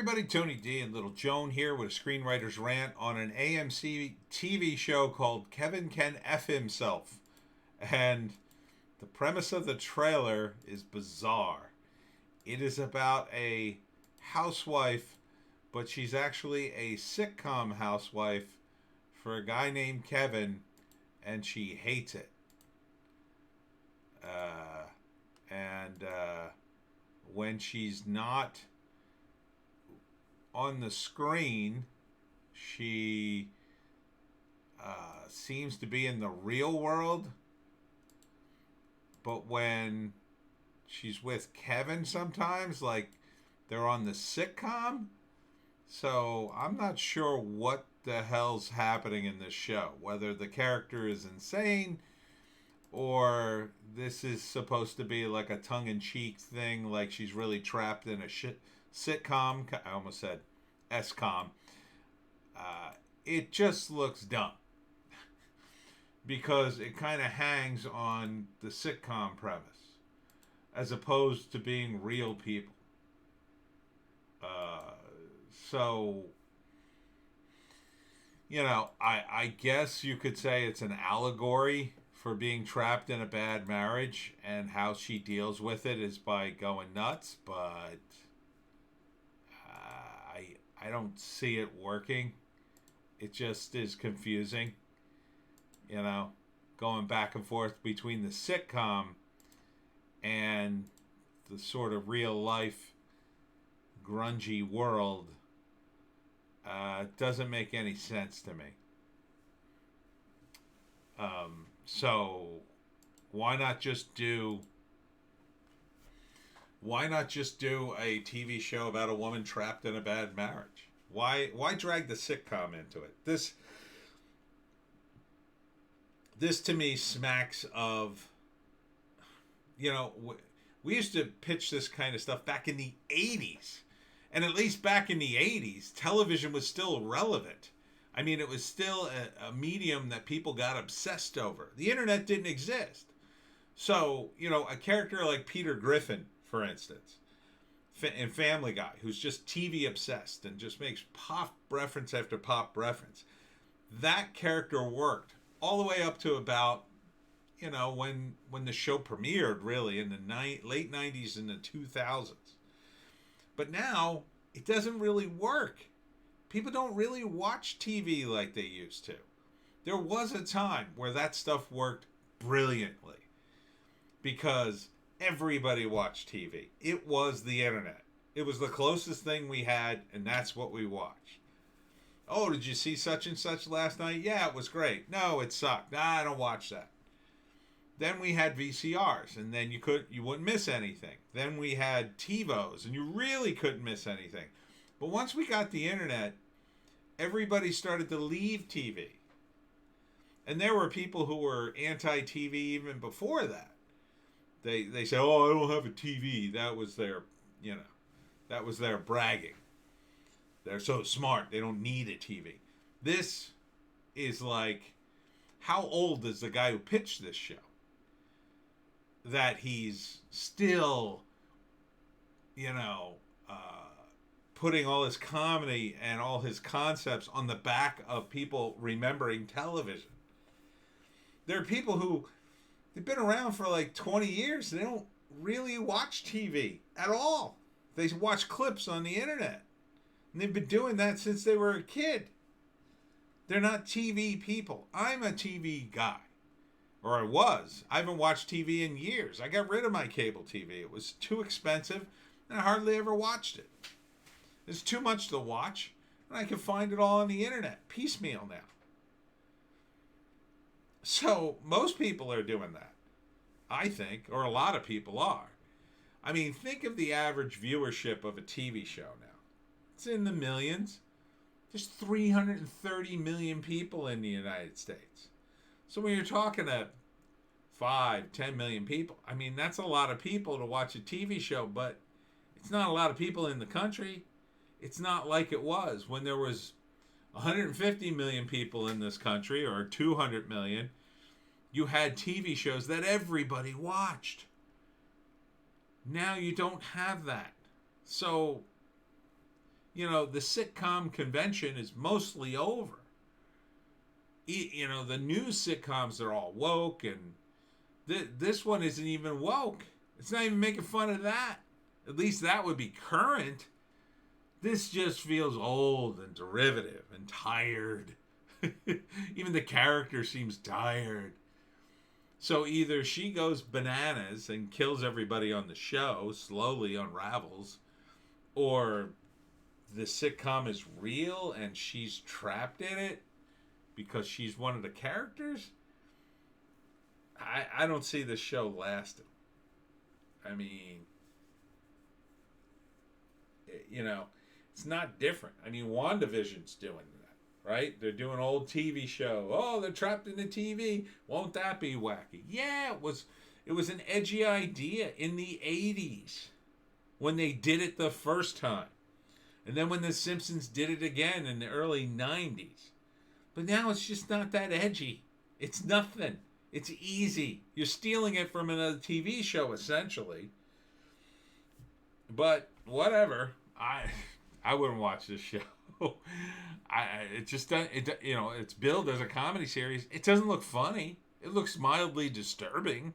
everybody, Tony D and Little Joan here with a Screenwriter's Rant on an AMC TV show called Kevin Can F Himself. And the premise of the trailer is bizarre. It is about a housewife, but she's actually a sitcom housewife for a guy named Kevin, and she hates it. And when she's not on the screen, she seems to be in the real world. But when she's with Kevin sometimes, like they're on the sitcom. So I'm not sure what the hell's happening in this show. Whether the character is insane or this is supposed to be like a tongue-in-cheek thing, like she's really trapped in a sitcom. I almost said S-com. It just looks dumb because it kind of hangs on the sitcom premise as opposed to being real people. So, you know, I guess you could say it's an allegory for being trapped in a bad marriage, and how she deals with it is by going nuts, but I don't see it working. It just is confusing, you know, going back and forth between the sitcom and the sort of real life grungy world. Doesn't make any sense to me. So why not just do a TV show about a woman trapped in a bad marriage? Why drag the sitcom into it? This to me smacks of, you know, we used to pitch this kind of stuff back in the 80s. And at least back in the 80s, television was still relevant. I mean, it was still a medium that people got obsessed over. The internet didn't exist. So, you know, a character like Peter Griffin, for instance, in Family Guy, who's just TV obsessed and just makes pop reference after pop reference. That character worked all the way up to about, you know, when the show premiered, really, in the late 90s and the 2000s. But now, it doesn't really work. People don't really watch TV like they used to. There was a time where that stuff worked brilliantly because everybody watched TV. It was the internet. It was the closest thing we had, and that's what we watched. Oh, did you see such and such last night? Yeah, it was great. No, it sucked. Nah, I don't watch that. Then we had VCRs, and then you wouldn't miss anything. Then we had TiVos, and you really couldn't miss anything. But once we got the internet, everybody started to leave TV. And there were people who were anti-TV even before that. They say, "Oh, I don't have a TV." That was their, you know, that was their bragging. They're so smart, they don't need a TV. This is like, how old is the guy who pitched this show? That he's still, you know, putting all his comedy and all his concepts on the back of people remembering television. There are people who, they've been around for like 20 years. They don't really watch TV at all. They watch clips on the internet. And they've been doing that since they were a kid. They're not TV people. I'm a TV guy. Or I was. I haven't watched TV in years. I got rid of my cable TV. It was too expensive, and I hardly ever watched it. There's too much to watch, and I can find it all on the internet, piecemeal now. So most people are doing that, I think, or a lot of people are. I mean, think of the average viewership of a TV show now. It's in the millions. There's 330 million people in the United States. So when you're talking to 5, 10 million people, I mean, that's a lot of people to watch a TV show, but it's not a lot of people in the country. It's not like it was when there was 150 million people in this country, or 200 million. You had TV shows that everybody watched. Now you don't have that. So the sitcom convention is mostly over. The new sitcoms are all woke, and this one isn't even woke. It's not even making fun of that. At least that would be current. This just feels old and derivative and tired. Even the character seems tired. So either she goes bananas and kills everybody on the show, slowly unravels, or the sitcom is real and she's trapped in it because she's one of the characters. I don't see this show lasting. I mean, it's not different. I mean, WandaVision's doing that, right? They're doing an old TV show. Oh, they're trapped in the TV. Won't that be wacky? Yeah, it was an edgy idea in the 80s when they did it the first time. And then when The Simpsons did it again in the early 90s. But now it's just not that edgy. It's nothing. It's easy. You're stealing it from another TV show, essentially. But whatever. I wouldn't watch this show. It just doesn't. It's billed as a comedy series. It doesn't look funny. It looks mildly disturbing.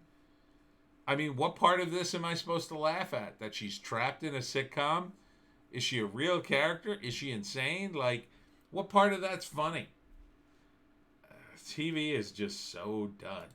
I mean, what part of this am I supposed to laugh at? That she's trapped in a sitcom? Is she a real character? Is she insane? Like, what part of that's funny? TV is just so done.